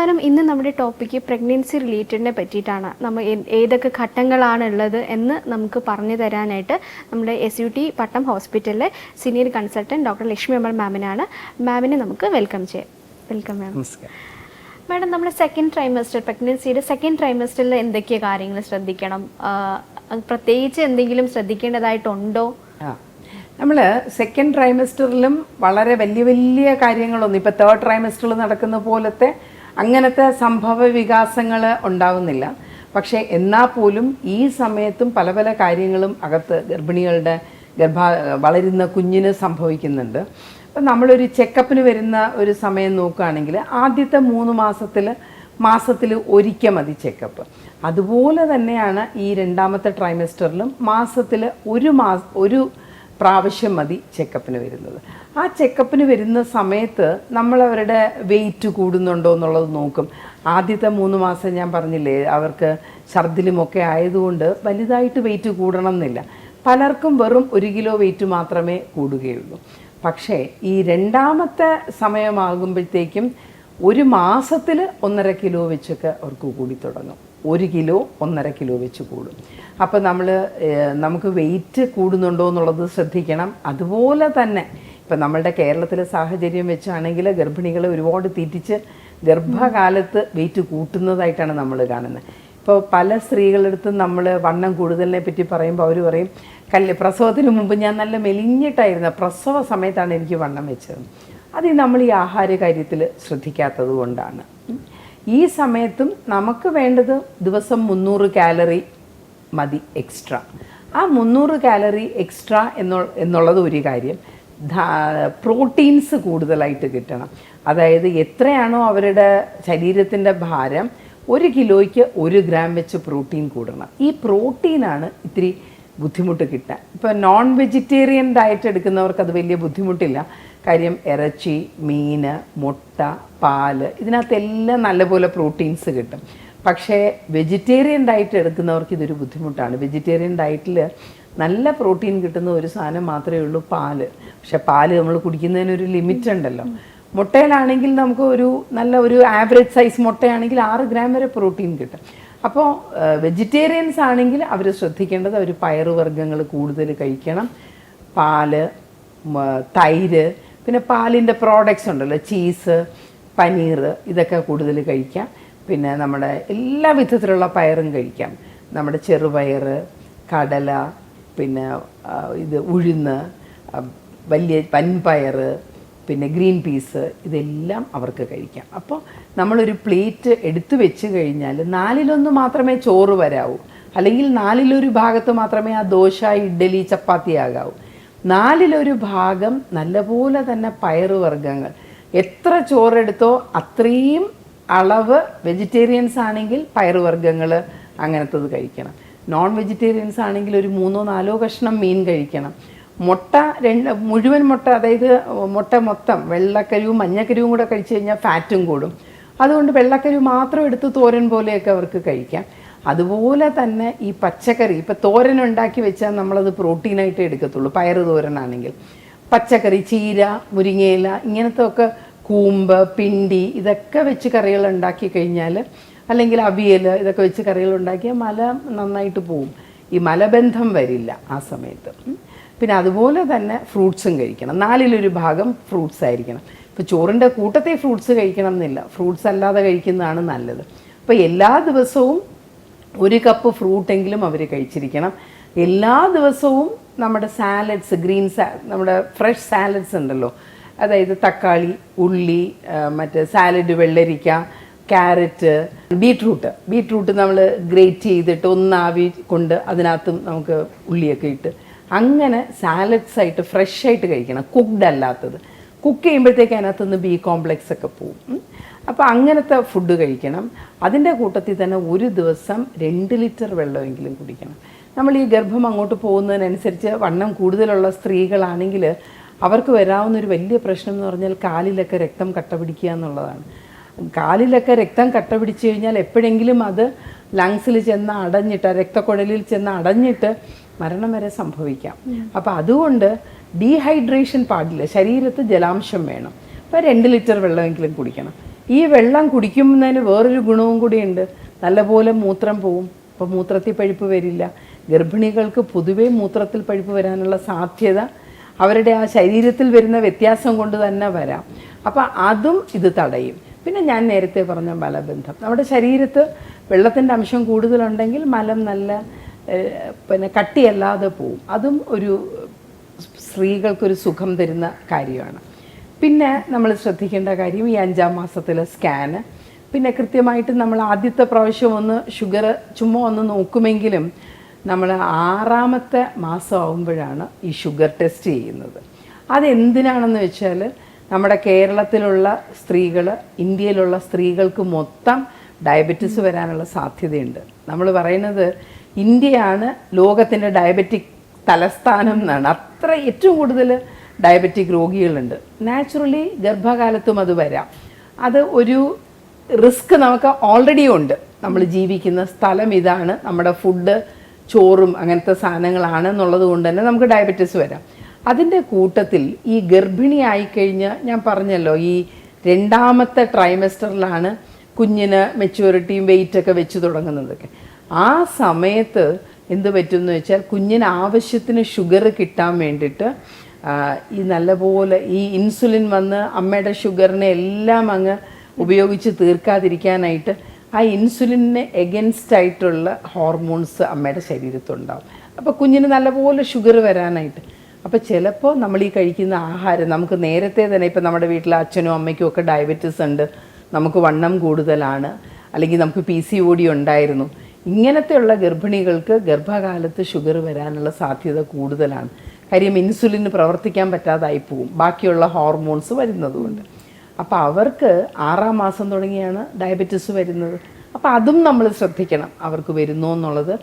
നമസ്കാരം. ഇന്ന് നമ്മുടെ ടോപ്പിക്ക് പ്രഗ്നൻസി റിലേറ്റഡിനെ പറ്റിയിട്ടാണ്. നമ്മൾ ഏതൊക്കെ ഘട്ടങ്ങളാണ് ഉള്ളത് എന്ന് നമുക്ക് പറഞ്ഞു തരാനായിട്ട് നമ്മുടെ SUT പട്ടം ഹോസ്പിറ്റലിലെ senior consultant doctor Lakshmi Amar മാമിനാണ്. മാമിനെ നമുക്ക് വെൽക്കം ചെയ്യാം. Welcome ma'am. മാഡം, നമ്മുടെ സെക്കൻഡ് ട്രൈമസ്റ്റർ, പ്രഗ്നൻസിയുടെ സെക്കൻഡ് ട്രൈമസ്റ്ററിൽ എന്തൊക്കെ കാര്യങ്ങൾ ശ്രദ്ധിക്കണം? പ്രത്യേകിച്ച് എന്തെങ്കിലും ശ്രദ്ധിക്കേണ്ടതായിട്ടുണ്ടോ? നമ്മൾ സെക്കൻഡ് ട്രൈമസ്റ്ററിലും വളരെ വലിയ വലിയ കാര്യങ്ങളൊന്നും ഇപ്പോൾ തേർഡ് ട്രൈമസ്റ്ററിൽ നടക്കുന്ന പോലത്തെ അങ്ങനത്തെ സംഭവ വികാസങ്ങൾ ഉണ്ടാവുന്നില്ല. പക്ഷേ എന്നാൽ പോലും ഈ സമയത്തും പല പല കാര്യങ്ങളും അകത്ത് ഗർഭിണികളുടെ വളരുന്ന കുഞ്ഞിന് സംഭവിക്കുന്നുണ്ട്. അപ്പം നമ്മളൊരു ചെക്കപ്പിന് വരുന്ന ഒരു സമയം നോക്കുകയാണെങ്കിൽ ആദ്യത്തെ 3 മാസത്തിൽ ഒരിക്കൽ മതി ചെക്കപ്പ്. അതുപോലെ തന്നെയാണ് ഈ രണ്ടാമത്തെ ട്രൈമസ്റ്ററിലും മാസത്തിൽ ഒരു പ്രാവശ്യം മതി ചെക്കപ്പിന് വരുന്നത്. ആ ചെക്കപ്പിന് വരുന്ന സമയത്ത് നമ്മളവരുടെ വെയിറ്റ് കൂടുന്നുണ്ടോ എന്നുള്ളത് നോക്കും. ആദ്യത്തെ 3 മാസം ഞാൻ പറഞ്ഞില്ലേ, അവർക്ക് ഛർദിലുമൊക്കെ ആയതുകൊണ്ട് വലുതായിട്ട് വെയിറ്റ് കൂടണം എന്നില്ല. പലർക്കും വെറും 1 കിലോ വെയിറ്റ് മാത്രമേ കൂടുകയുള്ളൂ. പക്ഷേ ഈ രണ്ടാമത്തെ സമയമാകുമ്പോഴത്തേക്കും ഒരു മാസത്തിൽ 1.5 കിലോ വെച്ചൊക്കെ അവർക്ക് കൂടി തുടങ്ങും. 1 കിലോ 1.5 കിലോ വെച്ച് കൂടും. അപ്പോൾ നമുക്ക് വെയിറ്റ് കൂടുന്നുണ്ടോ എന്നുള്ളത് ശ്രദ്ധിക്കണം. അതുപോലെ തന്നെ ഇപ്പം നമ്മളുടെ കേരളത്തിലെ സാഹചര്യം വെച്ചാണെങ്കിൽ ഗർഭിണികൾ ഒരുപാട് തീറ്റിച്ച് ഗർഭകാലത്ത് വെയിറ്റ് കൂട്ടുന്നതായിട്ടാണ് നമ്മൾ കാണുന്നത്. ഇപ്പോൾ പല സ്ത്രീകളെടുത്തും നമ്മൾ വണ്ണം കൂടുതലിനെ പറ്റി പറയുമ്പോൾ അവർ പറയും, പ്രസവത്തിന് മുമ്പ് ഞാൻ നല്ല മെലിഞ്ഞിട്ടായിരുന്നു, പ്രസവ സമയത്താണ് എനിക്ക് വണ്ണം വെച്ചത്. അത് നമ്മൾ ഈ ആഹാര കാര്യത്തിൽ ശ്രദ്ധിക്കാത്തത് കൊണ്ടാണ്. ഈ സമയത്തും നമുക്ക് വേണ്ടത് ദിവസം 300 കാലറി മതി എക്സ്ട്രാ. ആ 300 കാലറി എക്സ്ട്രാ എന്നുള്ളത് ഒരു കാര്യം. പ്രോട്ടീൻസ് കൂടുതലായിട്ട് കിട്ടണം. അതായത് എത്രയാണോ അവരുടെ ശരീരത്തിൻ്റെ ഭാരം 1 കിലോയ്ക്ക് 1 ഗ്രാം വെച്ച് പ്രോട്ടീൻ കൂടണം. ഈ പ്രോട്ടീനാണ് ഇത്തിരി ബുദ്ധിമുട്ട് കിട്ടാൻ. ഇപ്പോൾ നോൺ വെജിറ്റേറിയൻ ഡയറ്റ് എടുക്കുന്നവർക്ക് അത് വലിയ ബുദ്ധിമുട്ടില്ല. കാര്യം ഇറച്ചി, മീൻ, മുട്ട, പാല്, ഇതിനകത്തെല്ലാം നല്ലപോലെ പ്രോട്ടീൻസ് കിട്ടും. പക്ഷേ വെജിറ്റേറിയൻ ഡയറ്റ് എടുക്കുന്നവർക്ക് ഇതൊരു ബുദ്ധിമുട്ടാണ്. വെജിറ്റേറിയൻ ഡയറ്റിൽ നല്ല പ്രോട്ടീൻ കിട്ടുന്ന ഒരു സാധനം മാത്രമേ ഉള്ളൂ, പാല്. പക്ഷെ പാല് നമ്മൾ കുടിക്കുന്നതിനൊരു ലിമിറ്റ് ഉണ്ടല്ലോ. മുട്ടയിലാണെങ്കിൽ നമുക്ക് ഒരു ആവറേജ് സൈസ് മുട്ടയാണെങ്കിൽ 6 ഗ്രാം വരെ പ്രോട്ടീൻ കിട്ടും. അപ്പോൾ വെജിറ്റേറിയൻസ് ആണെങ്കിൽ അവർ ശ്രദ്ധിക്കേണ്ടത് അവർ പയറുവർഗ്ഗങ്ങൾ കൂടുതൽ കഴിക്കണം. പാല്, തൈര്, പിന്നെ പാലിൻ്റെ പ്രോഡക്റ്റ്സ് ഉണ്ടല്ലോ, ചീസ്, പനീർ, ഇതൊക്കെ കൂടുതൽ കഴിക്കാം. പിന്നെ നമ്മുടെ എല്ലാ വിധത്തിലുള്ള പയറും കഴിക്കാം. നമ്മുടെ ചെറുപയർ, കടല, പിന്നെ ഉഴുന്ന്, വലിയ വൻപയർ, പിന്നെ ഗ്രീൻ പീസ്, ഇതെല്ലാം അവർക്ക് കഴിക്കാം. അപ്പോൾ നമ്മളൊരു പ്ലേറ്റ് എടുത്തു വെച്ച് കഴിഞ്ഞാൽ 4/1 മാത്രമേ ചോറ് വരാവൂ, അല്ലെങ്കിൽ 4/1 ഭാഗത്ത് മാത്രമേ ആ ദോശ, ഇഡ്ഡലി, ചപ്പാത്തി ആകാവൂ. 4/1 ഭാഗം നല്ലപോലെ തന്നെ പയറുവർഗ്ഗങ്ങൾ. എത്ര ചോറെടുത്തോ അത്രയും അളവ് വെജിറ്റേറിയൻസ് ആണെങ്കിൽ പയറുവർഗ്ഗങ്ങൾ അങ്ങനത്തത് കഴിക്കണം. നോൺ വെജിറ്റേറിയൻസ് ആണെങ്കിൽ ഒരു 3-4 കഷ്ണം മീൻ കഴിക്കണം. മുട്ട മുഴുവൻ മുട്ട, അതായത് മുട്ട മൊത്തം വെള്ളക്കരുവും മഞ്ഞക്കരുവും കൂടെ കഴിച്ചു കഴിഞ്ഞാൽ ഫാറ്റും കൂടും. അതുകൊണ്ട് വെള്ളക്കരു മാത്രം എടുത്ത് തോരൻ പോലെയൊക്കെ അവർക്ക് കഴിക്കാം. അതുപോലെ തന്നെ ഈ പച്ചക്കറി, ഇപ്പോൾ തോരൻ ഉണ്ടാക്കി വെച്ചാൽ നമ്മളത് പ്രോട്ടീനായിട്ട് എടുക്കത്തുള്ളൂ. പയറ് തോരനാണെങ്കിൽ പച്ചക്കറി, ചീര, മുരിങ്ങയില, ഇങ്ങനത്തെ ഒക്കെ, കൂമ്പ്, പിണ്ടി, ഇതൊക്കെ വെച്ച് കറികൾ ഉണ്ടാക്കി കഴിഞ്ഞാൽ, അല്ലെങ്കിൽ അവിയൽ, ഇതൊക്കെ വെച്ച് കറികൾ ഉണ്ടാക്കിയാൽ മല നന്നായിട്ട് പോവും. ഈ മലബന്ധം വരില്ല ആ സമയത്ത്. പിന്നെ അതുപോലെ തന്നെ ഫ്രൂട്ട്സും കഴിക്കണം. 4/1 ഭാഗം ഫ്രൂട്ട്സ് ആയിരിക്കണം. ഇപ്പോൾ ചോറിൻ്റെ കൂട്ടത്തെ ഫ്രൂട്ട്സ് കഴിക്കണം എന്നില്ല, ഫ്രൂട്ട്സ് അല്ലാതെ കഴിക്കുന്നതാണ് നല്ലത്. അപ്പോൾ എല്ലാ ദിവസവും 1 കപ്പ് ഫ്രൂട്ടെങ്കിലും അവർ കഴിച്ചിരിക്കണം. എല്ലാ ദിവസവും നമ്മുടെ സാലഡ്സ്, നമ്മുടെ ഫ്രഷ് സാലഡ്സ് ഉണ്ടല്ലോ, അതായത് തക്കാളി, ഉള്ളി, മറ്റേ സാലഡ്, വെള്ളരിക്ക, ക്യാരറ്റ്, ബീട്രൂട്ട് നമ്മൾ ഗ്രേറ്റ് ചെയ്തിട്ട് ഒന്നാവി കൊണ്ട് അതിനകത്തും നമുക്ക് ഉള്ളിയൊക്കെ ഇട്ട് അങ്ങനെ സാലഡ്സായിട്ട് ഫ്രഷായിട്ട് കഴിക്കണം. കുക്ക്ഡ് അല്ലാത്തത്. കുക്ക് ചെയ്യുമ്പോഴത്തേക്ക് അതിനകത്തുനിന്ന് B കോംപ്ലക്സ് ഒക്കെ പോവും. അപ്പോൾ അങ്ങനത്തെ ഫുഡ് കഴിക്കണം. അതിൻ്റെ കൂട്ടത്തിൽ തന്നെ ഒരു ദിവസം 2 ലിറ്റർ വെള്ളമെങ്കിലും കുടിക്കണം. നമ്മൾ ഈ ഗർഭം അങ്ങോട്ട് പോകുന്നതിനനുസരിച്ച് വണ്ണം കൂടുതലുള്ള സ്ത്രീകളാണെങ്കിൽ അവർക്ക് വരാവുന്നൊരു വലിയ പ്രശ്നം എന്ന് പറഞ്ഞാൽ കാലിലൊക്കെ രക്തം കട്ട പിടിക്കുക എന്നുള്ളതാണ്. കാലിലൊക്കെ രക്തം കട്ട പിടിച്ചു കഴിഞ്ഞാൽ എപ്പോഴെങ്കിലും അത് ലങ്സിൽ ചെന്ന് അടഞ്ഞിട്ട്, രക്തക്കുഴലിൽ ചെന്ന് അടഞ്ഞിട്ട് മരണം വരെ സംഭവിക്കാം. അപ്പോൾ അതുകൊണ്ട് ഡീഹൈഡ്രേഷൻ പാടില്ല, ശരീരത്ത് ജലാംശം വേണം. അപ്പോൾ 2 ലിറ്റർ വെള്ളമെങ്കിലും കുടിക്കണം. ഈ വെള്ളം കുടിക്കുന്നതിന് വേറൊരു ഗുണവും കൂടിയുണ്ട്, നല്ലപോലെ മൂത്രം പോവും. അപ്പോൾ മൂത്രത്തിൽ പഴുപ്പ് വരില്ല. ഗർഭിണികൾക്ക് പൊതുവേ മൂത്രത്തിൽ പഴുപ്പ് വരാനുള്ള സാധ്യത അവരുടെ ആ ശരീരത്തിൽ വരുന്ന വ്യത്യാസം കൊണ്ട് തന്നെ വരാം. അപ്പോൾ അതും ഇത് തടയും. പിന്നെ ഞാൻ നേരത്തെ പറഞ്ഞ മലബന്ധം, നമ്മുടെ ശരീരത്ത് വെള്ളത്തിൻ്റെ അംശം കൂടുതലുണ്ടെങ്കിൽ മലം നല്ല പിന്നെ കട്ടിയല്ലാതെ പോവും. അതും ഒരു സ്ത്രീകൾക്കൊരു സുഖം തരുന്ന കാര്യമാണ്. പിന്നെ നമ്മൾ ശ്രദ്ധിക്കേണ്ട കാര്യം ഈ 5-ാം മാസത്തിലെ സ്കാന്. പിന്നെ കൃത്യമായിട്ട് നമ്മൾ ആദ്യത്തെ പ്രാവശ്യം ഒന്ന് ഷുഗർ ചുമ്മാ ഒന്ന് നോക്കുമെങ്കിലും നമ്മൾ 6-ാമത്തെ മാസം ആകുമ്പോഴാണ് ഈ ഷുഗർ ടെസ്റ്റ് ചെയ്യുന്നത്. അതെന്തിനാണെന്ന് വെച്ചാൽ നമ്മുടെ കേരളത്തിലുള്ള സ്ത്രീകൾ, ഇന്ത്യയിലുള്ള സ്ത്രീകൾക്ക് മൊത്തം ഡയബറ്റിസ് വരാനുള്ള സാധ്യതയുണ്ട്. നമ്മൾ പറയുന്നത് ഇന്ത്യയാണ് ലോകത്തിൻ്റെ ഡയബറ്റിക് തലസ്ഥാനം എന്നാണ്. അത്ര ഏറ്റവും കൂടുതൽ ഡയബറ്റിക് രോഗികളുണ്ട്. നാച്ചുറലി ഗർഭകാലത്തും അത് വരാം. അത് ഒരു റിസ്ക് നമുക്ക് ഓൾറെഡി ഉണ്ട്. നമ്മൾ ജീവിക്കുന്ന സ്ഥലം ഇതാണ്, നമ്മുടെ ഫുഡ് ചോറും അങ്ങനത്തെ സാധനങ്ങളാണ് എന്നുള്ളത് കൊണ്ട് തന്നെ നമുക്ക് ഡയബറ്റിസ് വരാം. അതിൻ്റെ കൂട്ടത്തിൽ ഈ ഗർഭിണി ആയിക്കഴിഞ്ഞ് ഞാൻ പറഞ്ഞല്ലോ, ഈ 2-ാമത്തെ ട്രൈമസ്റ്ററിലാണ് കുഞ്ഞിന് മെച്യൂരിറ്റിയും വെയിറ്റൊക്കെ വെച്ച് തുടങ്ങുന്നതൊക്കെ. ആ സമയത്ത് എന്ത് പറ്റുമെന്ന് വെച്ചാൽ കുഞ്ഞിന് ആവശ്യത്തിന് ഷുഗർ കിട്ടാൻ വേണ്ടിയിട്ട് ഈ നല്ലപോലെ ഈ ഇൻസുലിൻ വന്ന് അമ്മയുടെ ഷുഗറിനെ എല്ലാം അങ്ങ് ഉപയോഗിച്ച് തീർക്കാതിരിക്കാനായിട്ട് ആ ഇൻസുലിന് എഗൻസ്റ്റ് ആയിട്ടുള്ള ഹോർമോൺസ് അമ്മയുടെ ശരീരത്തുണ്ടാവും. അപ്പോൾ കുഞ്ഞിന് നല്ലപോലെ ഷുഗർ വരാനായിട്ട്. അപ്പോൾ ചിലപ്പോൾ നമ്മൾ ഈ കഴിക്കുന്ന ആഹാരം നമുക്ക് നേരത്തെ തന്നെ, ഇപ്പം നമ്മുടെ വീട്ടിലെ അച്ഛനും അമ്മയ്ക്കും ഒക്കെ ഡയബറ്റിസ് ഉണ്ട്, നമുക്ക് വണ്ണം കൂടുതലാണ്, അല്ലെങ്കിൽ നമുക്ക് PCOD ഉണ്ടായിരുന്നു, ഇങ്ങനത്തെയുള്ള ഗർഭിണികൾക്ക് ഗർഭകാലത്ത് ഷുഗർ വരാനുള്ള സാധ്യത കൂടുതലാണ്. കാര്യം ഇൻസുലിന് പ്രവർത്തിക്കാൻ പറ്റാതായി പോവും ബാക്കിയുള്ള ഹോർമോൺസ് വരുന്നതുകൊണ്ട്. അപ്പോൾ അവർക്ക് 6-ാം മാസം തുടങ്ങിയാണ് ഡയബറ്റിസ് വരുന്നത്. അപ്പോൾ അതും നമ്മൾ ശ്രദ്ധിക്കണം, അവർക്ക് വരുന്നു എന്നുള്ളത്.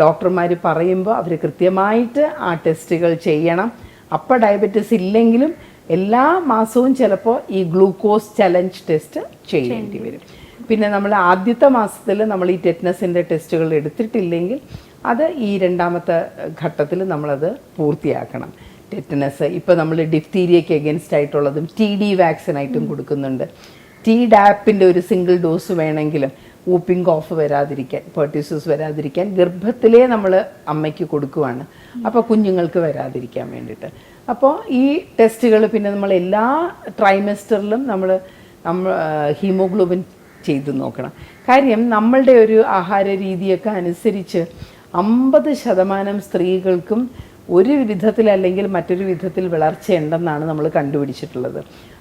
ഡോക്ടർമാർ പറയുമ്പോൾ അവർ കൃത്യമായിട്ട് ആ ടെസ്റ്റുകൾ ചെയ്യണം. അപ്പോൾ ഡയബറ്റിസ് ഇല്ലെങ്കിലും എല്ലാ മാസവും ചിലപ്പോൾ ഈ ഗ്ലൂക്കോസ് ചലഞ്ച് ടെസ്റ്റ് ചെയ്യേണ്ടി വരും. പിന്നെ നമ്മൾ ആദ്യത്തെ മാസത്തിൽ നമ്മൾ ഈ ടെറ്റനസിൻ്റെ ടെസ്റ്റുകൾ എടുത്തിട്ടില്ലെങ്കിൽ അത് ഈ 2-ാമത്തെ ഘട്ടത്തിൽ നമ്മളത് പൂർത്തിയാക്കണം. ടെറ്റനസ് ഇപ്പോൾ നമ്മൾ ഡിഫ്തീരിയയ്ക്ക് എഗൻസ്റ്റ് ആയിട്ടുള്ളതും TD വാക്സിനായിട്ടും കൊടുക്കുന്നുണ്ട്. Tdap-ൻ്റെ ഒരു സിംഗിൾ ഡോസ് വേണമെങ്കിലും വൂപ്പിംഗ് കോഫ് വരാതിരിക്കാൻ, പെർട്യൂസസ് വരാതിരിക്കാൻ ഗർഭത്തിലേ നമ്മൾ അമ്മയ്ക്ക് കൊടുക്കുവാണ്. അപ്പോൾ കുഞ്ഞുങ്ങൾക്ക് വരാതിരിക്കാൻ വേണ്ടിയിട്ട്. അപ്പോൾ ഈ ടെസ്റ്റുകൾ പിന്നെ നമ്മൾ എല്ലാ ട്രൈമസ്റ്ററിലും നമ്മൾ ഹീമോഗ്ലോബിൻ ചെയ്ത് നോക്കണം. കാര്യം നമ്മളുടെ ഒരു ആഹാര രീതിയൊക്കെ അനുസരിച്ച് 50% സ്ത്രീകൾക്കും ഒരു വിധത്തിൽ അല്ലെങ്കിൽ മറ്റൊരു വിധത്തിൽ വളർച്ചയുണ്ടെന്നാണ് നമ്മൾ കണ്ടുപിടിച്ചിട്ടുള്ളത്.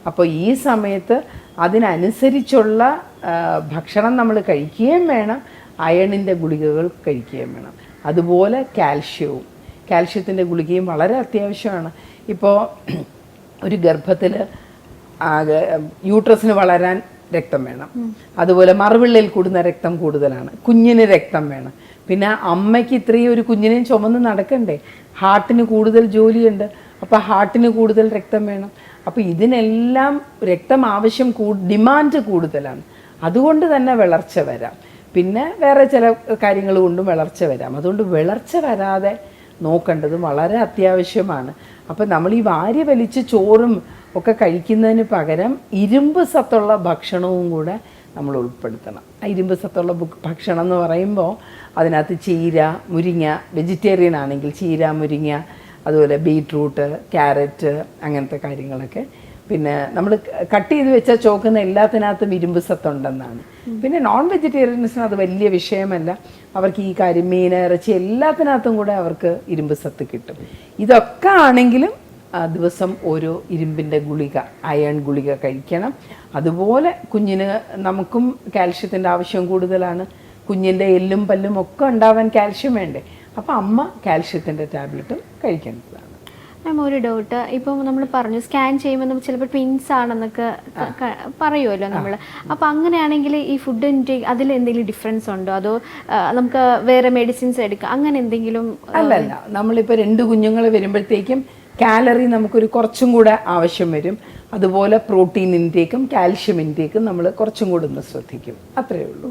അപ്പോൾ ഈ സമയത്ത് അതിനനുസരിച്ചുള്ള ഭക്ഷണം നമ്മൾ കഴിക്കുകയും വേണം, അയണിൻ്റെ ഗുളികകൾ കഴിക്കുകയും വേണം. അതുപോലെ കാൽഷ്യത്തിൻ്റെ ഗുളികയും വളരെ അത്യാവശ്യമാണ്. ഇപ്പോൾ ഒരു ഗർഭത്തിൽ യൂട്രസിന് വളരാൻ രക്തം വേണം, അതുപോലെ മറുപിള്ളയിൽ കൂടുന്ന രക്തം കൂടുതലാണ്, കുഞ്ഞിന് രക്തം വേണം. പിന്നെ അമ്മയ്ക്ക് ഇത്രയും ഒരു കുഞ്ഞിനെയും ചുമന്ന് നടക്കണ്ടേ, ഹാർട്ടിന് കൂടുതൽ ജോലിയുണ്ട്, അപ്പോൾ ഹാർട്ടിന് കൂടുതൽ രക്തം വേണം. അപ്പോൾ ഇതിനെല്ലാം രക്തം ആവശ്യം ഡിമാൻഡ് കൂടുതലാണ്. അതുകൊണ്ട് തന്നെ വളർച്ച വരാം. പിന്നെ വേറെ ചില കാര്യങ്ങൾ കൊണ്ടും വളർച്ച വരാം. അതുകൊണ്ട് വളർച്ച വരാതെ നോക്കേണ്ടത് വളരെ അത്യാവശ്യമാണ്. അപ്പോൾ നമ്മൾ ഈ വാരി വലിച്ച് ചോറും ഒക്കെ കഴിക്കുന്നതിന് പകരം ഇരുമ്പ് സത്തുള്ള ഭക്ഷണവും കൂടെ നമ്മൾ ഉൾപ്പെടുത്തണം. ആ ഇരുമ്പ് സത്തുള്ള ഭക്ഷണം എന്ന് പറയുമ്പോൾ അതിനകത്ത് ചീര, മുരിങ്ങ, വെജിറ്റേറിയൻ ആണെങ്കിൽ ചീര, മുരിങ്ങ, അതുപോലെ ബീട്രൂട്ട്, ക്യാരറ്റ്, അങ്ങനത്തെ കാര്യങ്ങളൊക്കെ. പിന്നെ നമ്മൾ കട്ട് ചെയ്ത് വെച്ചാൽ ചോക്കുന്ന എല്ലാത്തിനകത്തും ഇരുമ്പ് സത്തുണ്ടെന്നാണ്. പിന്നെ നോൺ വെജിറ്റേറിയൻസിന് അത് വലിയ വിഷയമല്ല. അവർക്ക് ഈ കാര്യം, മീൻ, ഇറച്ചി എല്ലാത്തിനകത്തും കൂടെ അവർക്ക് ഇരുമ്പ് സത്ത് കിട്ടും. ഇതൊക്കെ ആണെങ്കിലും ദിവസം ഓരോ ഇരുമ്പിൻ്റെ ഗുളിക, അയൺ ഗുളിക കഴിക്കണം. അതുപോലെ കുഞ്ഞിന്, നമുക്കും കാൽഷ്യത്തിൻ്റെ ആവശ്യം കൂടുതലാണ്. കുഞ്ഞിൻ്റെ എല്ലും പല്ലും ഒക്കെ ഉണ്ടാവാൻ കാൽഷ്യം വേണ്ടേ. അപ്പോൾ അമ്മ കാൽഷ്യത്തിൻ്റെ ടാബ്ലറ്റും കഴിക്കേണ്ടതാണ്. മാം, ഒരു ഡൗട്ട്. ഇപ്പോൾ നമ്മൾ പറഞ്ഞു സ്കാൻ ചെയ്യുമ്പോൾ നമുക്ക് ചിലപ്പോൾ ട്വിൻസ് ആണെന്നൊക്കെ പറയുമല്ലോ നമ്മൾ. അപ്പോൾ അങ്ങനെയാണെങ്കിൽ ഈ ഫുഡ് ഇൻടേക്ക് അതിൽ എന്തെങ്കിലും ഡിഫറൻസ് ഉണ്ടോ, അതോ നമുക്ക് വേറെ മെഡിസിൻസ് എടുക്കാം, അങ്ങനെ എന്തെങ്കിലും? അല്ലല്ല, നമ്മളിപ്പോൾ 2 കുഞ്ഞുങ്ങൾ വരുമ്പോഴത്തേക്കും കാലറി നമുക്കൊരു കുറച്ചും കൂടെ ആവശ്യം വരും. അതുപോലെ പ്രോട്ടീൻ ഇൻടേക്കും കാൽഷ്യം ഇൻടേക്കും നമ്മൾ കുറച്ചും കൂടെ ഒന്ന് ശ്രദ്ധിക്കും. അത്രയേ ഉള്ളൂ.